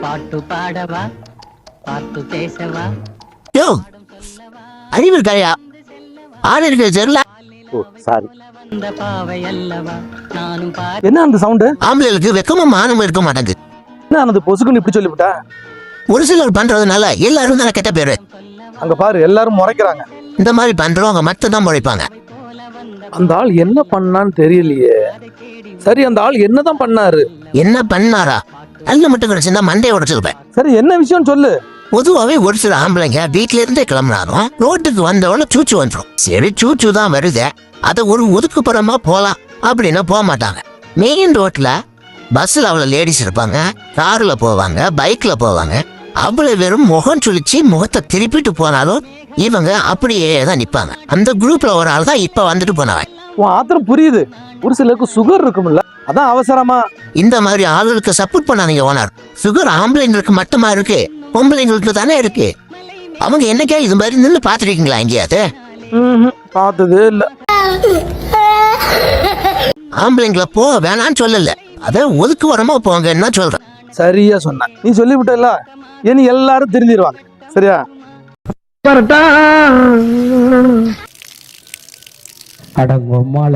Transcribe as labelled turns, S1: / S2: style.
S1: பாட்டு பாடவா பார்த்து பேசவா
S2: யோ அறிவு இருக்காயா ஆறு இருக்கு தெரியல.
S3: ஓ சாரி.
S1: வந்த பாவை அல்லவா நானும்
S3: என்ன அந்த சவுண்டு?
S2: ஆம்பளைகளுக்கு வெக்கமும் மானமும் இருக்க மாட்டேங்குது.
S3: என்ன அந்த பொசுக்குன்னு இப்படி சொல்லிவிட்டா?
S2: ஒரு சிலர் பண்றதுனால எல்லாரும் தானே கெட்ட பேரு.
S3: அங்க பாரு எல்லாரும் முறைக்கிறாங்க.
S2: இந்த மாதிரி பண்றவங்க மட்டும் தான் முறைப்பாங்க.
S3: அந்த ஆள் என்ன பண்ணான்னு தெரியலையே. சரி அந்த ஆள் என்னதான் பண்ணாரு?
S2: என்ன பண்ணாரா? அல்ல மட்டும் கிடைச்சிருந்தா மண்டையை உடைச்சிருப்பேன்.
S3: சரி என்ன விஷயம் சொல்லு.
S2: பொதுவாகவே ஒரு சில ஆம்பளைங்க வீட்டுல இருந்தே கிளம்புனாலும் ரோட்டுக்கு வந்தவொடனே சூச்சு வந்துடும். சரி சூச்சு தான் வருது, அதை ஒரு ஒதுக்குப்புறமா போலாம் அப்படின்னு போக மாட்டாங்க. மெயின் ரோட்ல பஸ்ல அவ்வளவு லேடிஸ் இருப்பாங்க, கார்ல போவாங்க, பைக்ல போவாங்க. அவ்வளவு வெறும் முகம் சுழிச்சு முகத்தை திருப்பிட்டு போனாலும் இவங்க அப்படியே தான் நிப்பாங்க. அந்த குரூப்ல ஒரு ஆள் தான் இப்ப வந்துட்டு போனவன்.
S3: உன் ஆத்திரம் புரியுது. ஒரு சிலருக்கு சுகர் இருக்கும்ல, அதான் அவசரமா.
S2: இந்த மாதிரி ஆளுகளுக்கு சப்போர்ட் பண்ணாதீங்க ஓனர். சுகர் ஆம்பளைங்களுக்கு மட்டுமா இருக்கு, பொம்பளைங்களுக்கு தானே இருக்கு. அவங்க என்னைக்கா இது மாதிரி நின்று பாத்துருக்கீங்களா எங்கேயாவது?
S3: பார்த்ததே இல்ல.
S2: ஆம்பளைங்களை போ வேணான்னு சொல்லல, அத ஒதுக்கு வரமா போங்கன்னா சொல்றேன்.
S3: சரியா சொன்ன. நீ சொல்லிவிட்டல, இனி எல்லாரும் திருந்திடுவாங்க. சரியா?
S4: அடங்கம்மால